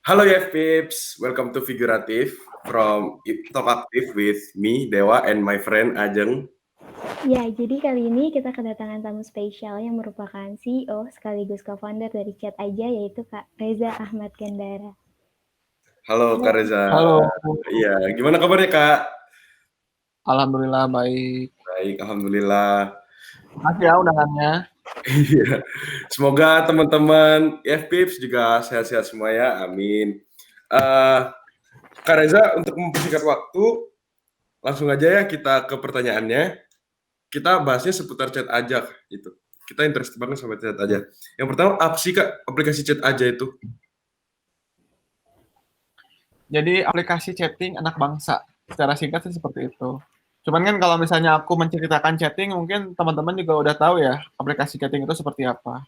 Halo ya Pips, welcome to Figurative from Talk Active with me, Dewa, and my friend Ajeng. Ya, jadi kali ini kita kedatangan tamu spesial yang merupakan CEO sekaligus co-founder dari Chat Aja, yaitu Kak Reza Ahmad Gandara. Halo Kak Reza. Halo. Iya, gimana kabarnya Kak? Alhamdulillah baik. Baik, Alhamdulillah. Makasih ya undangannya. Iya, semoga teman-teman Pips juga sehat-sehat semua ya, amin. Kak Reza, untuk mempersingkat waktu, langsung aja ya kita ke pertanyaannya. Kita bahasnya seputar Chat Aja gitu. Kita interest banget sama Chat Aja. Yang pertama, apa sih Kak aplikasi Chat Aja itu? Jadi aplikasi chatting anak bangsa. Secara singkat sih seperti itu. Cuman kan kalau misalnya aku menceritakan chatting, mungkin teman-teman juga udah tahu ya aplikasi chatting itu seperti apa.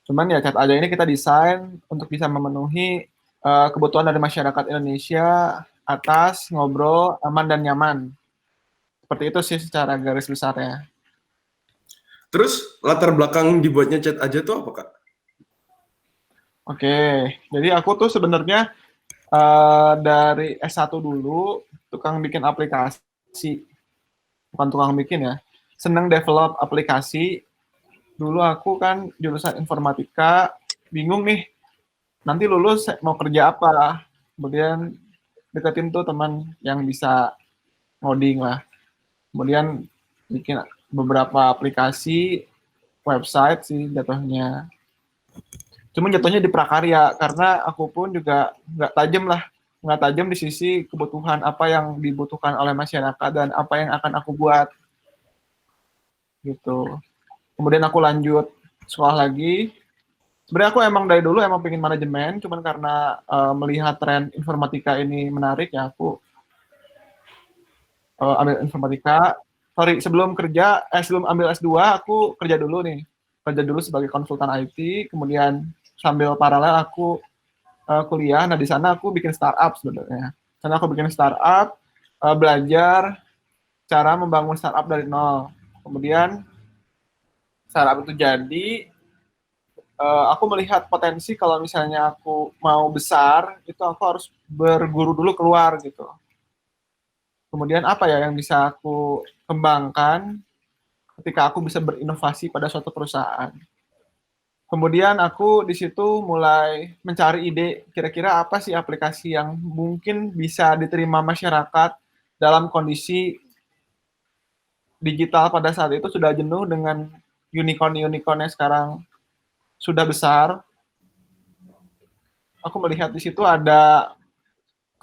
Cuman ya Chat Aja ini kita desain untuk bisa memenuhi kebutuhan dari masyarakat Indonesia atas ngobrol aman dan nyaman. Seperti itu sih secara garis besarnya. Terus latar belakang dibuatnya Chat Aja tuh apa Kak? Oke, jadi aku tuh sebenarnya dari S1 dulu, tukang bikin aplikasi. Bukan tukang bikin ya, seneng develop aplikasi. Dulu aku kan jurusan informatika, bingung nih, nanti lulus mau kerja apa. Kemudian deketin tuh teman yang bisa ngoding lah. Kemudian bikin beberapa aplikasi, website sih jatuhnya. Cuman jatuhnya di prakarya, karena aku pun juga nggak tajam di sisi kebutuhan apa yang dibutuhkan oleh masyarakat dan apa yang akan aku buat gitu. Kemudian aku lanjut sekolah lagi. Sebenarnya aku emang dari dulu emang pengen manajemen, cuman karena melihat tren informatika ini menarik ya aku ambil informatika. Sebelum ambil S2 aku kerja dulu nih. Kerja dulu sebagai konsultan IT, kemudian sambil paralel aku kuliah. Nah, di sana aku bikin startup sebenarnya. Sana aku bikin startup, belajar cara membangun startup dari nol. Kemudian startup itu jadi, aku melihat potensi kalau misalnya aku mau besar, itu aku harus berguru dulu keluar gitu. Kemudian apa ya yang bisa aku kembangkan ketika aku bisa berinovasi pada suatu perusahaan. Kemudian aku di situ mulai mencari ide kira-kira apa sih aplikasi yang mungkin bisa diterima masyarakat dalam kondisi digital pada saat itu sudah jenuh dengan unicorn-unicorn yang sekarang sudah besar. Aku melihat di situ ada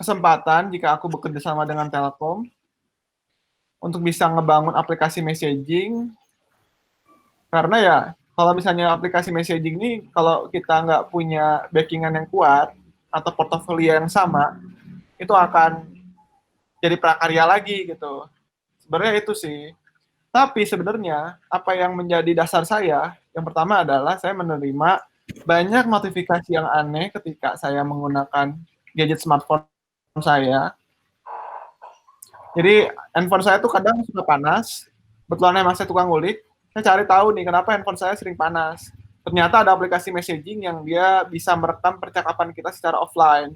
kesempatan jika aku bekerja sama dengan Telkom untuk bisa ngebangun aplikasi messaging, karena ya kalau misalnya aplikasi messaging ini kalau kita nggak punya backingan yang kuat atau portofolio yang sama, itu akan jadi prakarya lagi gitu. Sebenarnya itu sih. Tapi sebenarnya apa yang menjadi dasar saya, yang pertama adalah saya menerima banyak notifikasi yang aneh ketika saya menggunakan gadget smartphone saya. Jadi handphone saya tuh kadang suka panas. Kebetulan emang saya tukang ngulik, saya cari tahu nih kenapa handphone saya sering panas. Ternyata ada aplikasi messaging yang dia bisa merekam percakapan kita secara offline.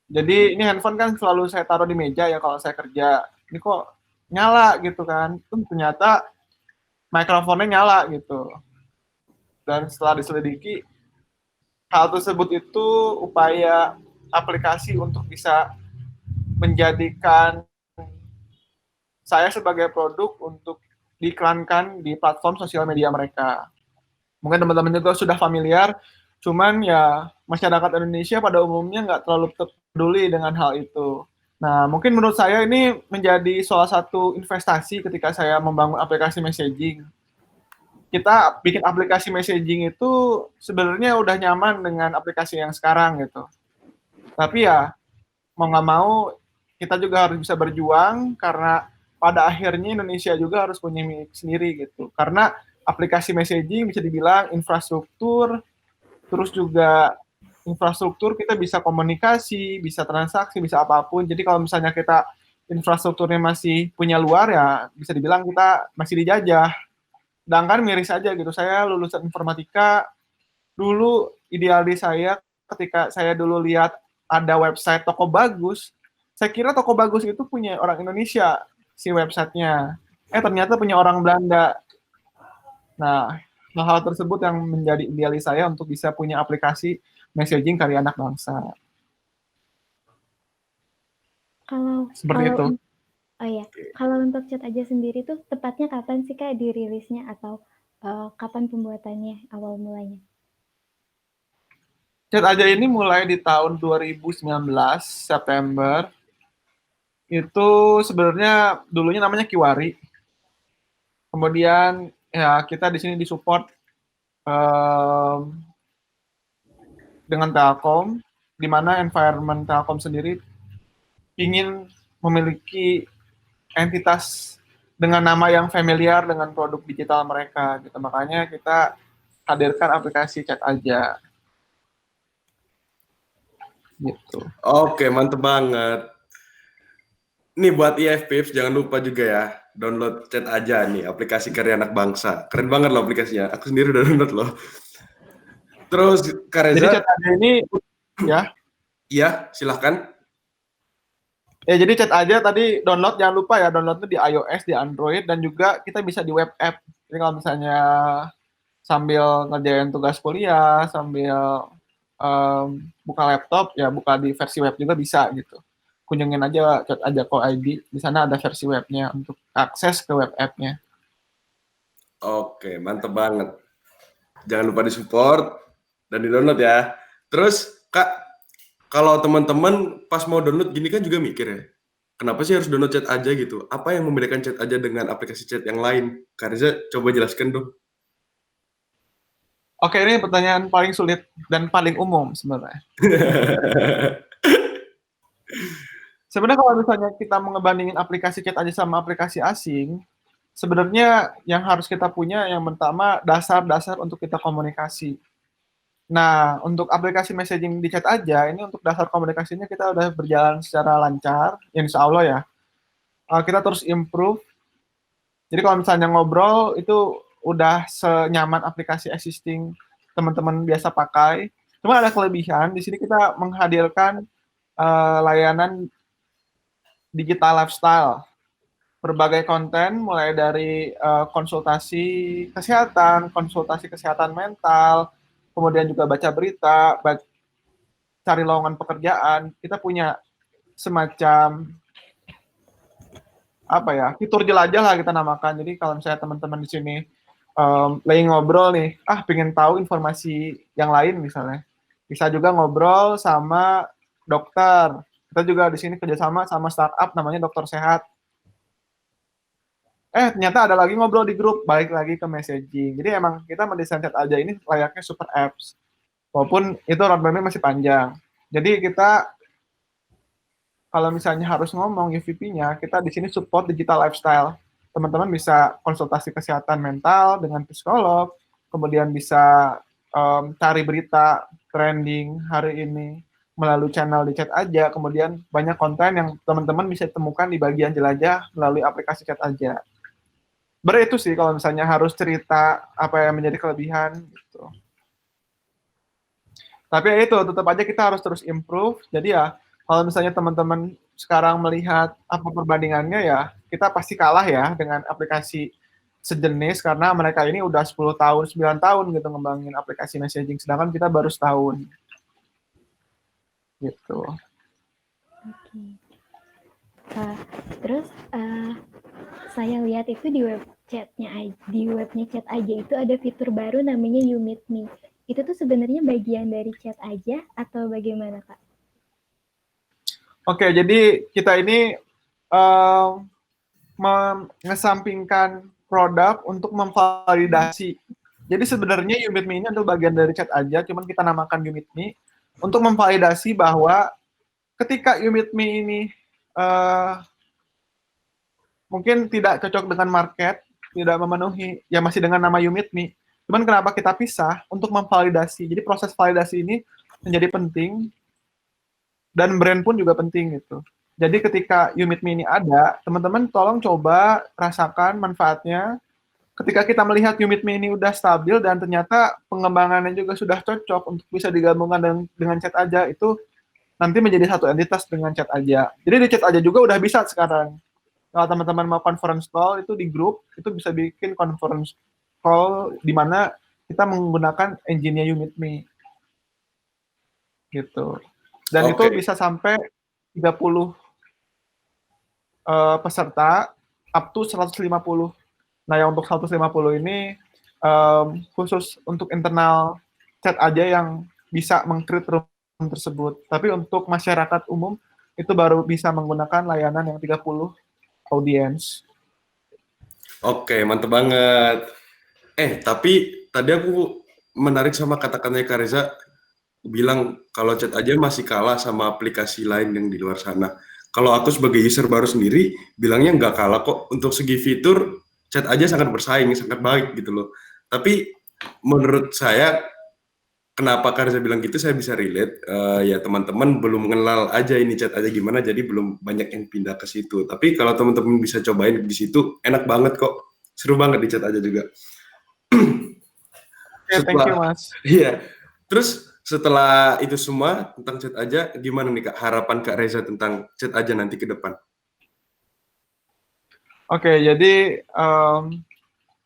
Jadi ini handphone kan selalu saya taruh di meja ya kalau saya kerja. Ini kok nyala gitu kan. Ternyata mikrofonnya nyala gitu. Dan setelah diselidiki, hal tersebut itu upaya aplikasi untuk bisa menjadikan saya sebagai produk untuk diiklankan di platform sosial media mereka. Mungkin teman-teman juga sudah familiar, cuman ya masyarakat Indonesia pada umumnya nggak terlalu peduli dengan hal itu. Nah, mungkin menurut saya ini menjadi salah satu investasi ketika saya membangun aplikasi messaging. Kita bikin aplikasi messaging itu sebenarnya udah nyaman dengan aplikasi yang sekarang gitu. Tapi ya mau nggak mau kita juga harus bisa berjuang karena pada akhirnya Indonesia juga harus punya milik sendiri gitu. Karena aplikasi messaging bisa dibilang infrastruktur, terus juga infrastruktur kita bisa komunikasi, bisa transaksi, bisa apapun. Jadi kalau misalnya kita infrastrukturnya masih punya luar ya bisa dibilang kita masih dijajah. Sedangkan miris aja gitu. Saya lulusan informatika, dulu idealis saya ketika saya dulu lihat ada website toko bagus, saya kira toko bagus itu punya orang Indonesia si websitenya. Ternyata punya orang Belanda. Nah, hal-hal tersebut yang menjadi idealis saya untuk bisa punya aplikasi messaging karya anak bangsa. Seperti itu. Oh iya, kalau untuk Chat Aja sendiri tuh tepatnya kapan sih Kak dirilisnya atau kapan pembuatannya awal mulanya? Chat Aja ini mulai di tahun 2019 September. Itu sebenarnya dulunya namanya Kiwari. Kemudian ya kita di sini disupport dengan Telkom, di mana environment Telkom sendiri ingin memiliki entitas dengan nama yang familiar dengan produk digital mereka gitu. Makanya kita hadirkan aplikasi Chat Aja gitu. Oke, mantep banget. Nih buat IFPips jangan lupa juga ya download Chat Aja nih, aplikasi karya anak bangsa. Keren banget loh aplikasinya. Aku sendiri udah download loh. Terus Kak Jadi Reza, Chat Aja ini ya. iya silahkan. Ya, jadi Chat Aja tadi download, jangan lupa ya, downloadnya di iOS, di Android, dan juga kita bisa di web app. Jadi kalau misalnya sambil ngerjain tugas kuliah, sambil buka laptop, ya buka di versi web juga bisa gitu. Kunjungin aja Chat Aja ID, di sana ada versi webnya untuk akses ke web app-nya. Oke, mantep banget. Jangan lupa disupport dan di-download ya. Terus Kak, kalau teman-teman pas mau download gini kan juga mikir ya, kenapa sih harus download Chat Aja gitu? Apa yang membedakan Chat Aja dengan aplikasi chat yang lain? Kak Reza, coba jelaskan dong. Oke, ini pertanyaan paling sulit dan paling umum sebenarnya. Sebenarnya kalau misalnya kita mengebandingin aplikasi Chat Aja sama aplikasi asing, sebenarnya yang harus kita punya yang pertama dasar-dasar untuk kita komunikasi. Nah, untuk aplikasi messaging di Chat Aja, ini untuk dasar komunikasinya kita udah berjalan secara lancar, insya Allah ya. Kita terus improve. Jadi kalau misalnya ngobrol, itu udah senyaman aplikasi existing teman-teman biasa pakai. Cuma ada kelebihan, di sini kita menghadirkan layanan digital lifestyle. Berbagai konten, mulai dari konsultasi kesehatan mental, kemudian juga baca berita, cari lowongan pekerjaan. Kita punya semacam fitur jelajah lah kita namakan. Jadi kalau misalnya teman-teman di sini lagi ngobrol nih, pengen tahu informasi yang lain misalnya, bisa juga ngobrol sama dokter. Kita juga di sini kerjasama sama startup namanya Dokter Sehat. Ternyata ada lagi ngobrol di grup, balik lagi ke messaging. Jadi emang kita mendesain Chat Aja ini layaknya super apps. Walaupun itu roadmap-nya masih panjang. Jadi kita kalau misalnya harus ngomong UVP-nya, kita di sini support digital lifestyle. Teman-teman bisa konsultasi kesehatan mental dengan psikolog, kemudian bisa cari berita trending hari ini melalui channel di Chat Aja, kemudian banyak konten yang teman-teman bisa temukan di bagian jelajah melalui aplikasi Chat Aja. Itu sih kalau misalnya harus cerita apa yang menjadi kelebihan gitu. Tapi ya itu, tetap aja kita harus terus improve. Jadi ya, kalau misalnya teman-teman sekarang melihat apa perbandingannya ya, kita pasti kalah ya dengan aplikasi sejenis karena mereka ini udah 10 tahun, 9 tahun gitu ngembangin aplikasi messaging, sedangkan kita baru setahun. Gitu. Oke. Terus saya lihat itu di webnya Chat Aja itu ada fitur baru namanya You Meet Me. Itu tuh sebenarnya bagian dari Chat Aja atau bagaimana, Kak? Oke, jadi kita ini mengesampingkan produk untuk memvalidasi. Jadi sebenarnya You Meet Me ini adalah bagian dari Chat Aja, cuman kita namakan You Meet Me untuk memvalidasi bahwa ketika You Meet Me ini mungkin tidak cocok dengan market, tidak memenuhi, ya masih dengan nama You Meet Me. Cuman kenapa kita pisah? Untuk memvalidasi. Jadi proses validasi ini menjadi penting, dan brand pun juga penting gitu. Jadi ketika You Meet Me ini ada, teman-teman tolong coba rasakan manfaatnya. ketika kita melihat YouMeetMe ini udah stabil dan ternyata pengembangannya juga sudah cocok untuk bisa digabungkan dengan Chat Aja, itu nanti menjadi satu entitas dengan Chat Aja. Jadi di Chat Aja juga udah bisa sekarang. Kalau teman-teman mau conference call itu di grup, itu bisa bikin conference call di mana kita menggunakan engine-nya YouMeetMe. Gitu. Dan itu bisa sampai 30 peserta up to 150. Nah, yang untuk 150 ini khusus untuk internal Chat Aja yang bisa meng-create room tersebut. Tapi untuk masyarakat umum itu baru bisa menggunakan layanan yang 30 audience. Oke, mantep banget. Tapi tadi aku menarik sama kata-katanya Kak Reza, bilang kalau Chat Aja masih kalah sama aplikasi lain yang di luar sana. Kalau aku sebagai user baru sendiri, bilangnya nggak kalah kok. Untuk segi fitur, Chat Aja sangat bersaing, sangat baik gitu loh. Tapi menurut saya, kenapa Kak Reza bilang gitu, saya bisa relate. Ya teman-teman belum mengenal aja ini Chat Aja gimana, jadi belum banyak yang pindah ke situ. Tapi kalau teman-teman bisa cobain di situ, enak banget kok. Seru banget di Chat Aja juga. Thank you, Mas. Iya. Terus setelah itu semua tentang Chat Aja, gimana nih Kak harapan Kak Reza tentang Chat Aja nanti ke depan? Oke, jadi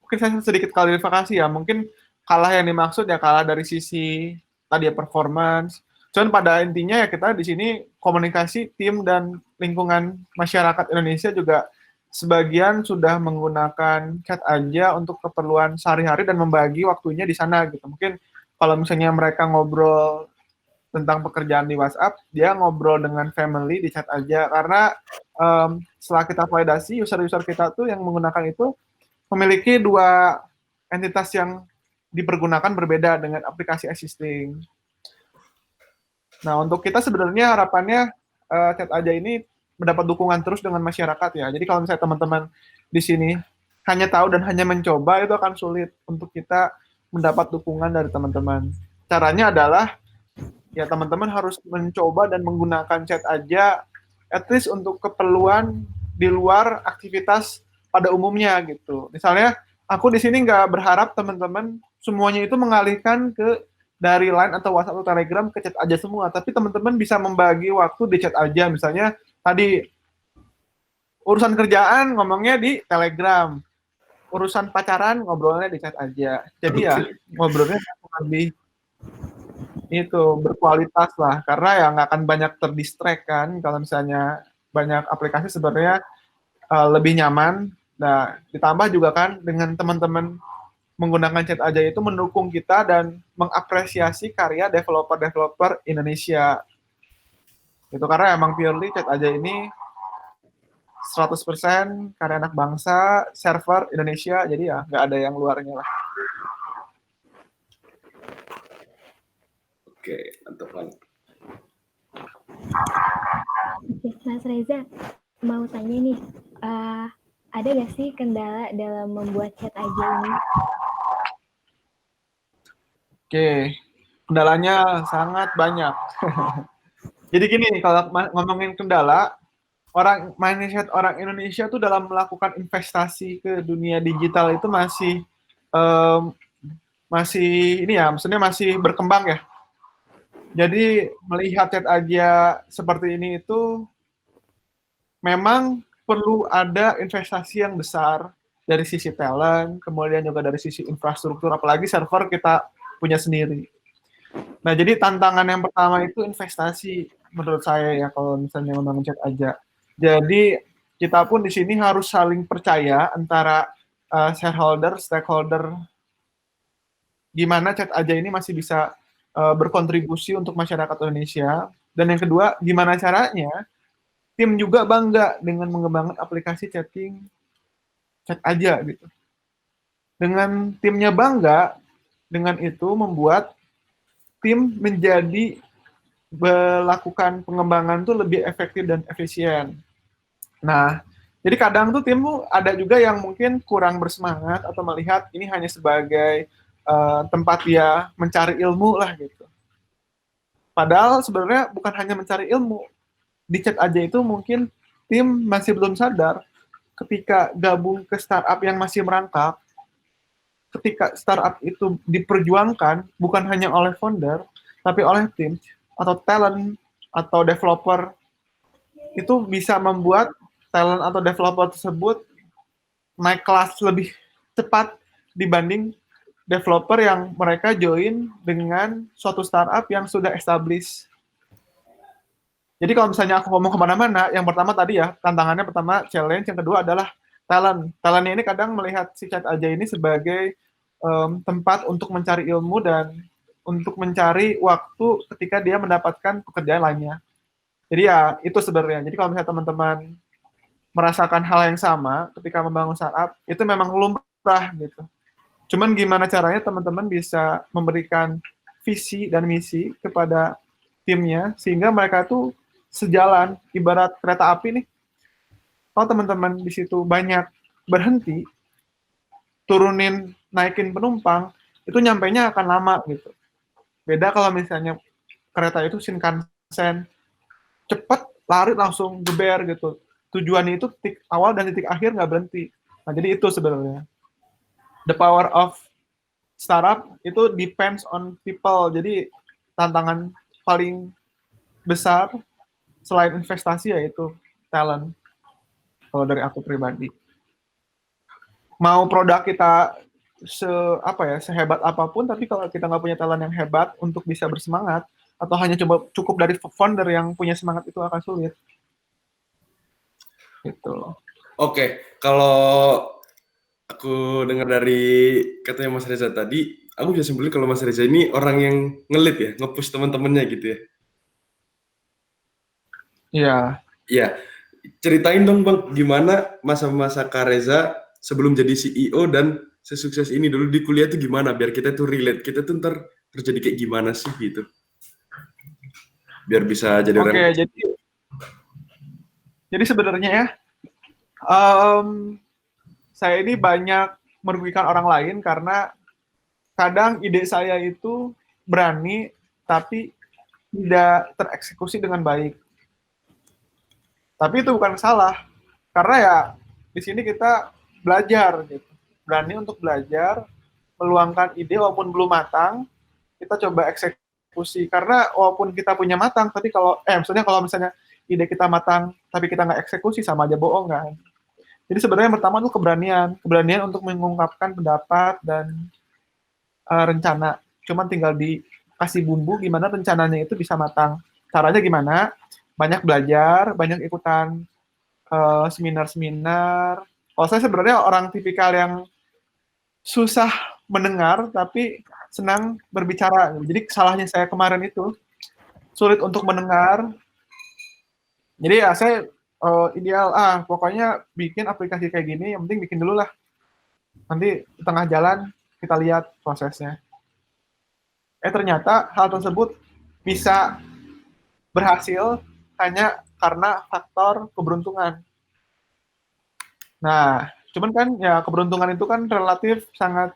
mungkin saya sedikit klarifikasi ya. Mungkin kalah yang dimaksud ya kalah dari sisi tadi ya performance. Cuman pada intinya ya kita di sini komunikasi tim dan lingkungan masyarakat Indonesia juga sebagian sudah menggunakan Chat Aja untuk keperluan sehari-hari dan membagi waktunya di sana gitu. Mungkin kalau misalnya mereka ngobrol tentang pekerjaan di WhatsApp, dia ngobrol dengan family di Chat Aja. Karena setelah kita validasi, user-user kita tuh yang menggunakan itu memiliki dua entitas yang dipergunakan berbeda dengan aplikasi existing. Nah, untuk kita sebenarnya harapannya Chat Aja ini mendapat dukungan terus dengan masyarakat ya. Jadi kalau misalnya teman-teman di sini hanya tahu dan hanya mencoba, itu akan sulit untuk kita mendapat dukungan dari teman-teman. Caranya adalah ya teman-teman harus mencoba dan menggunakan Chat Aja at least untuk keperluan di luar aktivitas pada umumnya gitu. Misalnya aku di sini nggak berharap teman-teman semuanya itu mengalihkan ke dari Line atau WhatsApp atau Telegram ke Chat Aja semua, tapi teman-teman bisa membagi waktu di Chat Aja. Misalnya tadi urusan kerjaan ngomongnya di Telegram, urusan pacaran ngobrolnya di Chat Aja. Jadi ya ngobrolnya lebih itu berkualitas lah, karena ya nggak akan banyak terdistract kan. Kalau misalnya banyak aplikasi sebenarnya lebih nyaman. Nah, ditambah juga kan dengan teman-teman menggunakan Chat Aja itu mendukung kita dan mengapresiasi karya developer-developer Indonesia. Itu karena emang purely Chat Aja ini 100% karya anak bangsa, server Indonesia, jadi ya nggak ada yang luarnya lah. Oke, mantap banget. Oke, Mas Reza, mau tanya nih, ada nggak sih kendala dalam membuat Chat Aja ini? Oke, kendalanya sangat banyak. Jadi gini, kalau ngomongin kendala, mindset orang Indonesia tuh dalam melakukan investasi ke dunia digital itu masih ini ya, maksudnya masih berkembang ya. Jadi melihat Chat Aja seperti ini itu memang perlu ada investasi yang besar dari sisi talent, kemudian juga dari sisi infrastruktur, apalagi server kita punya sendiri. Nah, jadi tantangan yang pertama itu investasi menurut saya ya kalau misalnya membangun Chat Aja. Jadi kita pun di sini harus saling percaya antara shareholder, stakeholder, gimana Chat Aja ini masih bisa berkontribusi untuk masyarakat Indonesia. Dan yang kedua, gimana caranya tim juga bangga dengan mengembangkan aplikasi chatting Chat Aja gitu. Dengan timnya bangga, dengan itu membuat tim menjadi melakukan pengembangan tuh lebih efektif dan efisien. Nah, jadi kadang tuh tim ada juga yang mungkin kurang bersemangat atau melihat ini hanya sebagai tempat dia mencari ilmu lah gitu. Padahal sebenarnya bukan hanya mencari ilmu. Di Chat Aja itu mungkin tim masih belum sadar ketika gabung ke startup yang masih merangkak, ketika startup itu diperjuangkan bukan hanya oleh founder, tapi oleh tim atau talent atau developer, itu bisa membuat talent atau developer tersebut naik kelas lebih cepat dibanding developer yang mereka join dengan suatu startup yang sudah established. Jadi kalau misalnya aku ngomong kemana-mana, yang pertama tadi ya, tantangannya pertama challenge, yang kedua adalah talent. Talentnya ini kadang melihat si Chat Aja ini sebagai tempat untuk mencari ilmu dan untuk mencari waktu ketika dia mendapatkan pekerjaan lainnya. Jadi ya itu sebenarnya. Jadi kalau misalnya teman-teman merasakan hal yang sama ketika membangun startup, itu memang lumrah gitu. Cuman gimana caranya teman-teman bisa memberikan visi dan misi kepada timnya sehingga mereka tuh sejalan, ibarat kereta api nih. Kalau teman-teman di situ banyak berhenti, turunin, naikin penumpang, itu nyampainya akan lama gitu. Beda kalau misalnya kereta itu Shinkansen, cepet, lari langsung geber gitu. Tujuannya itu titik awal dan titik akhir nggak berhenti. Nah, jadi itu sebenarnya. The power of startup itu depends on people. Jadi tantangan paling besar selain investasi yaitu talent. Kalau dari aku pribadi. Mau produk kita sehebat apapun, tapi kalau kita nggak punya talent yang hebat untuk bisa bersemangat, atau hanya cukup dari founder yang punya semangat, itu akan sulit. Gitu. Oke, kalau aku dengar dari katanya Mas Reza tadi, aku bisa simpulin kalau Mas Reza ini orang yang ngelit ya, nge-push teman-temannya gitu ya. Iya. Iya, ceritain dong Bang, gimana masa-masa Kak Reza sebelum jadi CEO dan sesukses ini dulu di kuliah itu gimana, biar kita tuh relate, kita tuh ntar terjadi kayak gimana sih gitu. Biar bisa jadi orang. Oke, jadi sebenarnya ya, saya ini banyak merugikan orang lain karena kadang ide saya itu berani tapi tidak tereksekusi dengan baik. Tapi itu bukan salah, karena ya di sini kita belajar gitu, berani untuk belajar, meluangkan ide walaupun belum matang, kita coba eksekusi. Karena walaupun kita punya matang, tapi misalnya kalau ide kita matang tapi kita nggak eksekusi, sama aja bohong kan. Jadi sebenarnya yang pertama itu keberanian untuk mengungkapkan pendapat dan rencana. Cuman tinggal dikasih bumbu gimana rencananya itu bisa matang. Caranya gimana? Banyak belajar, banyak ikutan seminar-seminar. Kalau saya sebenarnya orang tipikal yang susah mendengar tapi senang berbicara. Jadi salahnya saya kemarin itu sulit untuk mendengar. Jadi ya saya ideal pokoknya bikin aplikasi kayak gini, yang penting bikin dulu lah. Nanti di tengah jalan kita lihat prosesnya. Ternyata hal tersebut bisa berhasil hanya karena faktor keberuntungan. Nah, cuman kan ya keberuntungan itu kan relatif sangat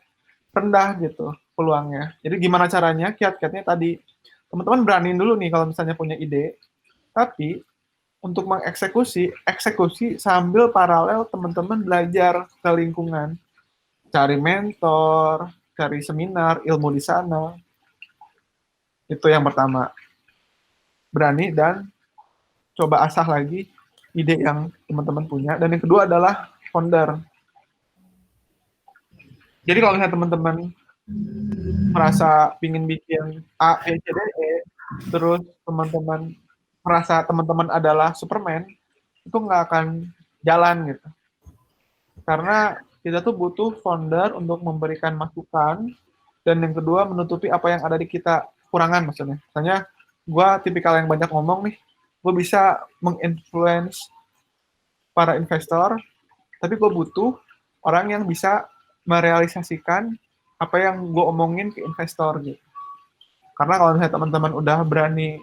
rendah gitu peluangnya. Jadi gimana caranya? Kiat-kiatnya tadi, teman-teman beraniin dulu nih kalau misalnya punya ide, tapi untuk eksekusi sambil paralel teman-teman belajar ke lingkungan. Cari mentor, cari seminar, ilmu di sana. Itu yang pertama. Berani dan coba asah lagi ide yang teman-teman punya. Dan yang kedua adalah founder. Jadi kalau misalnya teman-teman merasa ingin bikin A, B, C, D, E, terus teman-teman merasa teman-teman adalah Superman, itu nggak akan jalan gitu. Karena kita tuh butuh founder untuk memberikan masukan, dan yang kedua menutupi apa yang ada di kita, kurangan maksudnya. Misalnya, gue tipikal yang banyak ngomong nih, gue bisa menginfluence para investor, tapi gue butuh orang yang bisa merealisasikan apa yang gue omongin ke investor gitu. Karena kalau misalnya teman-teman udah berani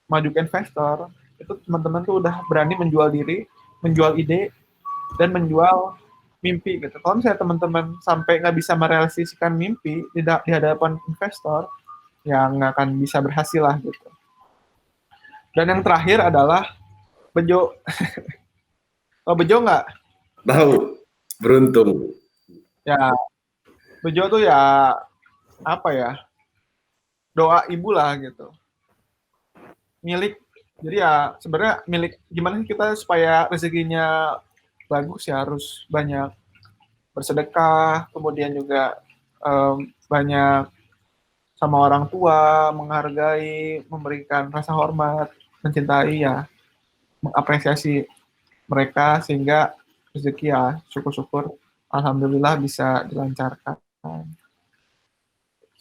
maju ke investor, itu teman-teman tuh udah berani menjual diri, menjual ide, dan menjual mimpi gitu. Kalau misalnya teman-teman sampai nggak bisa merealisasikan mimpi di hadapan investor, ya nggak akan bisa berhasil lah gitu. Dan yang terakhir adalah bejo. Tahu bejo nggak? Tahu, beruntung. Ya, Bejo tuh ya apa ya, doa ibu lah gitu, milik. Jadi ya sebenarnya milik, gimana sih kita supaya rezekinya bagus ya harus banyak bersedekah, kemudian juga banyak sama orang tua, menghargai, memberikan rasa hormat, mencintai ya, mengapresiasi mereka sehingga rezeki ya syukur-syukur alhamdulillah bisa dilancarkan.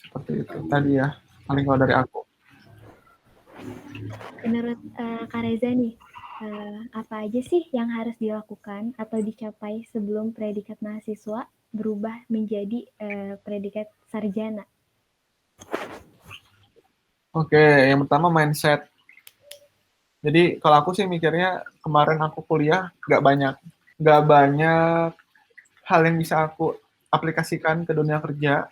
Seperti itu tadi ya, paling kalau dari aku. Menurut Kak Reza nih, apa aja sih yang harus dilakukan atau dicapai sebelum predikat mahasiswa berubah menjadi predikat sarjana? Oke, yang pertama mindset. Jadi kalau aku sih mikirnya kemarin aku kuliah nggak banyak hal yang bisa aku aplikasikan ke dunia kerja,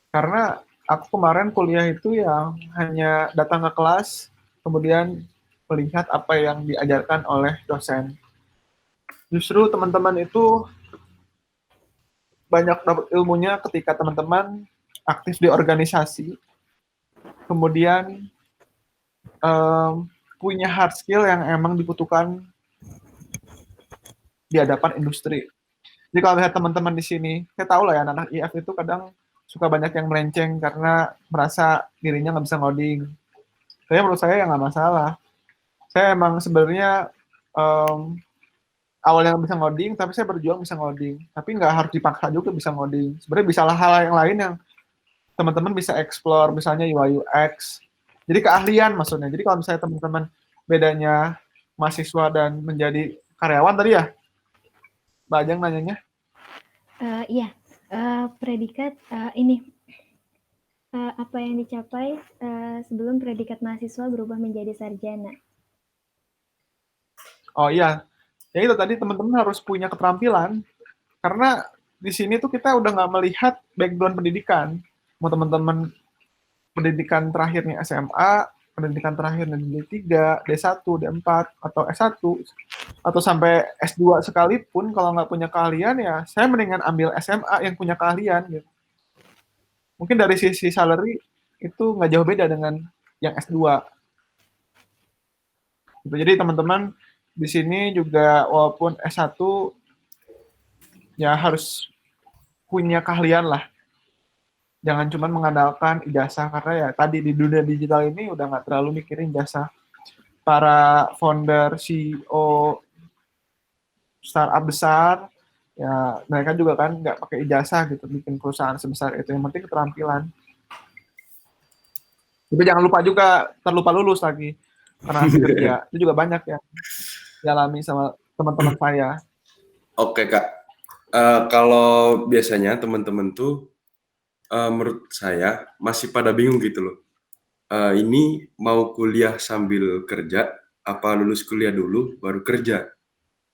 karena aku kemarin kuliah itu yang hanya datang ke kelas, kemudian melihat apa yang diajarkan oleh dosen. Justru teman-teman itu banyak dapat ilmunya ketika teman-teman aktif di organisasi, kemudian punya hard skill yang emang dibutuhkan di hadapan industri. Jadi kalau lihat teman-teman di sini, saya tahu lah ya anak IF itu kadang suka banyak yang melenceng karena merasa dirinya nggak bisa ngoding. Tapi menurut saya ya nggak masalah. Saya emang sebenarnya awalnya nggak bisa ngoding, tapi saya berjuang bisa ngoding. Tapi nggak harus dipaksa juga bisa ngoding. Sebenarnya bisa hal yang lain yang teman-teman bisa explore, misalnya UI UX. Jadi keahlian maksudnya. Jadi kalau misalnya teman-teman bedanya mahasiswa dan menjadi karyawan tadi ya, Mbak Ajeng nanyanya. Iya, predikat ini apa yang dicapai sebelum predikat mahasiswa berubah menjadi sarjana? Oh iya, ya itu tadi teman-teman harus punya keterampilan, karena di sini tuh kita udah nggak melihat background pendidikan. Mau teman-teman pendidikan terakhirnya SMA, pendidikan terakhirnya D3, D1, D4, atau S1, atau sampai S2 sekalipun, kalau nggak punya keahlian ya saya mendingan ambil SMA yang punya keahlian gitu. Mungkin dari sisi salary itu nggak jauh beda dengan yang S2. Gitu. Jadi teman-teman di sini juga walaupun S1 ya harus punya keahlian lah. Jangan cuma mengandalkan ijazah, karena ya tadi di dunia digital ini udah nggak terlalu mikirin ijazah. Para founder, CEO, startup besar, ya mereka juga kan nggak pakai ijazah gitu bikin perusahaan sebesar itu. Yang penting keterampilan. Tapi jangan lupa juga terlupa lulus lagi karena asik kerja. Itu juga banyak yang dialami sama teman-teman saya. Oke Kak, kalau biasanya teman-teman tuh menurut saya masih pada bingung gitu loh. Ini mau kuliah sambil kerja, apa lulus kuliah dulu baru kerja?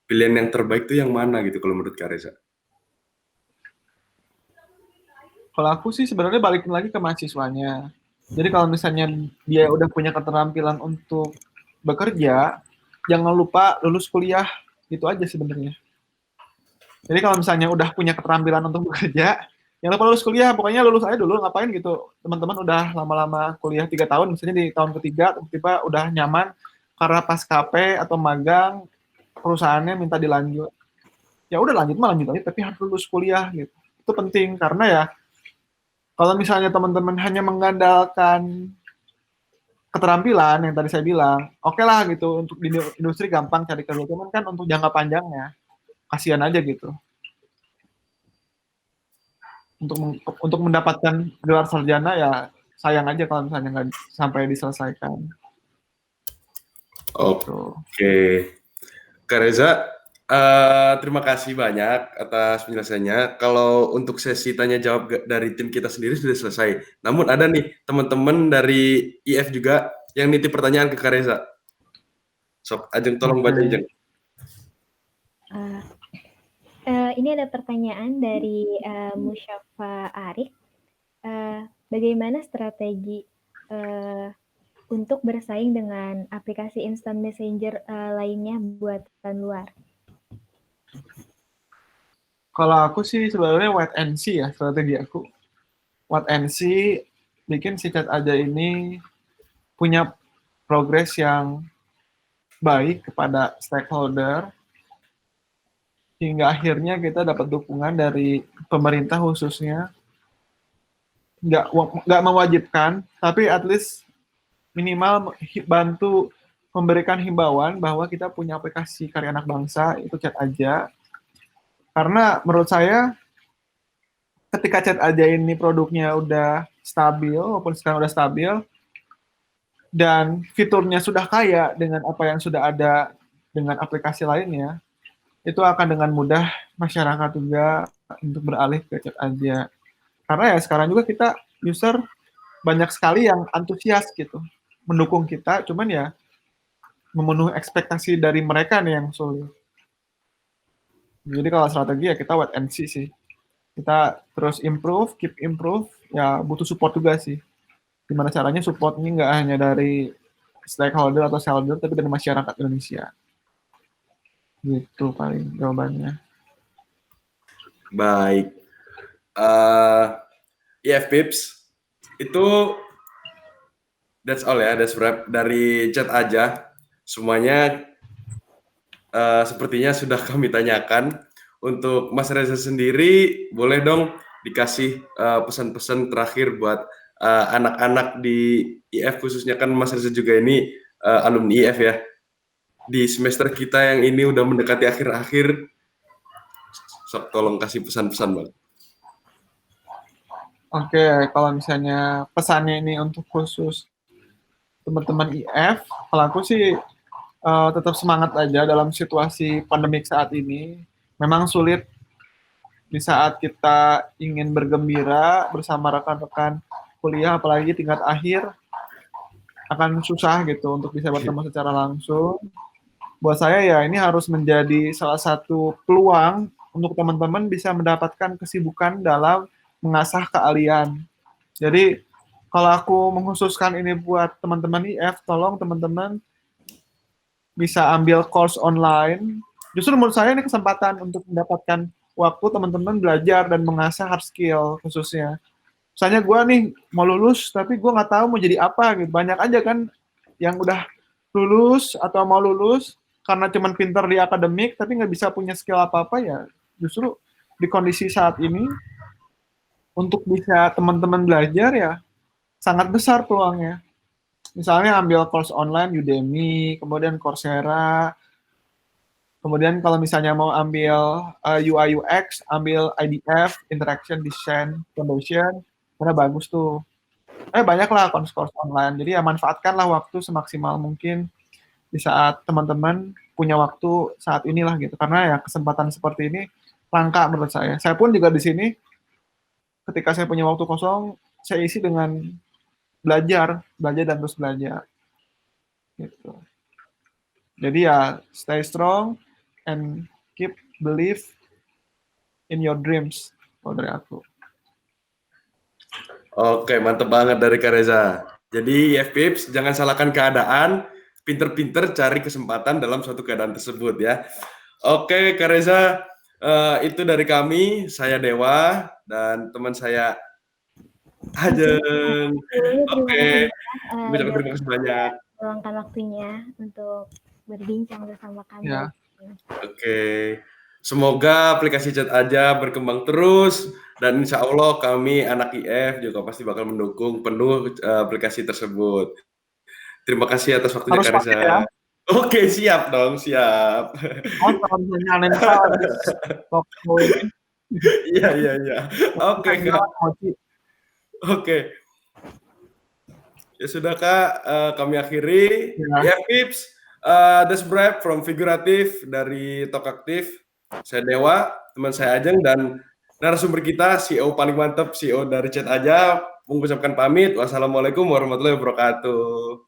Pilihan yang terbaik tuh yang mana gitu kalau menurut Kak Reza? Kalau aku sih sebenarnya balikin lagi ke mahasiswanya. Jadi kalau misalnya dia udah punya keterampilan untuk bekerja, jangan lupa lulus kuliah, gitu aja sebenarnya. Jadi kalau misalnya udah punya keterampilan untuk bekerja, jangan lupa lulus kuliah, pokoknya lulus aja dulu, ngapain gitu. Teman-teman udah lama-lama kuliah 3 tahun, misalnya di tahun ketiga, tiba-tiba udah nyaman, karena pas KP atau magang, perusahaannya minta dilanjut. Ya udah lanjut mah lanjut aja, tapi harus lulus kuliah gitu. Itu penting, karena ya kalau misalnya teman-teman hanya mengandalkan keterampilan yang tadi saya bilang, oke lah gitu, untuk di industri gampang cari kerja, cuman kan untuk jangka panjangnya, kasihan aja gitu. Untuk mendapatkan gelar sarjana ya sayang aja kalau misalnya nggak sampai diselesaikan. Oke, Kak Reza, terima kasih banyak atas penjelasannya. Kalau untuk sesi tanya jawab dari tim kita sendiri sudah selesai. Namun ada nih teman-teman dari IF juga yang nitip pertanyaan ke Kak Reza. Sob, Ajeng tolong baca Ajeng. Ini ada pertanyaan dari Musyafa Arif. Bagaimana strategi untuk bersaing dengan aplikasi instant messenger lainnya buatan luar? Kalau aku sih sebenarnya wait and see ya strategi aku. Wait and see, bikin si Chat Aja ini punya progres yang baik kepada stakeholder, hingga akhirnya kita dapat dukungan dari pemerintah khususnya. Nggak mewajibkan, tapi at least minimal bantu memberikan himbauan bahwa kita punya aplikasi karya anak bangsa, itu Chat Aja. Karena menurut saya, ketika Chat Aja ini produknya udah stabil, walaupun sekarang udah stabil, dan fiturnya sudah kaya dengan apa yang sudah ada dengan aplikasi lainnya, itu akan dengan mudah masyarakat juga untuk beralih ke Chat Aja. Karena ya sekarang juga kita user banyak sekali yang antusias gitu, mendukung kita, cuman ya memenuhi ekspektasi dari mereka nih yang sulit. Jadi kalau strategi ya kita wait and see sih. Kita terus improve, keep improve, ya butuh support juga sih. Gimana caranya support ini nggak hanya dari stakeholder atau shareholder, tapi dari masyarakat Indonesia. Gitu paling jawabannya. Baik. EF Pips, itu that's all ya, that's wrap dari Chat Aja. Semuanya sepertinya sudah kami tanyakan. Untuk Mas Reza sendiri, boleh dong dikasih pesan-pesan terakhir buat anak-anak di IF, khususnya kan Mas Reza juga ini alumni IF ya. Di semester kita yang ini udah mendekati akhir-akhir, sok tolong kasih pesan-pesan, Bang. Oke, kalau misalnya pesannya ini untuk khusus teman-teman IF, kalau aku sih tetap semangat aja dalam situasi pandemik saat ini. Memang sulit di saat kita ingin bergembira bersama rekan-rekan kuliah, apalagi tingkat akhir, akan susah gitu untuk bisa bertemu secara langsung. Buat saya ya ini harus menjadi salah satu peluang untuk teman-teman bisa mendapatkan kesibukan dalam mengasah keahlian. Jadi kalau aku mengkhususkan ini buat teman-teman IF, tolong teman-teman bisa ambil course online. Justru menurut saya ini kesempatan untuk mendapatkan waktu teman-teman belajar dan mengasah hard skill khususnya. Misalnya gue nih mau lulus, tapi gue nggak tahu mau jadi apa gitu. Banyak aja kan yang udah lulus atau mau lulus karena cuman pinter di akademik, tapi nggak bisa punya skill apa-apa ya. Justru di kondisi saat ini, untuk bisa teman-teman belajar ya sangat besar peluangnya. Misalnya ambil course online Udemy, kemudian Coursera, kemudian kalau misalnya mau ambil UI UX, ambil IDF, Interaction Design Foundation, karena bagus tuh. Banyak lah course online. Jadi ya manfaatkanlah waktu semaksimal mungkin di saat teman-teman punya waktu saat inilah gitu. Karena ya kesempatan seperti ini langka menurut saya. Saya pun juga di sini, ketika saya punya waktu kosong, saya isi dengan belajar dan terus belajar. Gitu. Jadi ya stay strong and keep believe in your dreams. Kalau dari aku. Oke, mantep banget dari Kak Reza. Jadi FPIPS, jangan salahkan keadaan, pinter-pinter cari kesempatan dalam suatu keadaan tersebut ya. Oke, Kak Reza, itu dari kami, saya Dewa, dan teman saya Ajeng. Oke, terima kasih banyak. Meluangkan waktunya untuk berbincang bersama kami. Ya. Oke. Semoga aplikasi Chat Aja berkembang terus, dan insya Allah kami anak IF juga pasti bakal mendukung penuh aplikasi tersebut. Terima kasih atas waktunya Kak Reza. Ya? Oke, siap dong, siap. Iya. Oke, Kak. Oke. Ya sudah Kak, kami akhiri. Ya, Pips. That's Brad from Figuratif dari Talk Aktif. Saya Dewa, teman saya Ajeng, dan narasumber kita CEO paling mantap, CEO dari Chat Aja, mengucapkan pamit. Wassalamualaikum warahmatullahi wabarakatuh.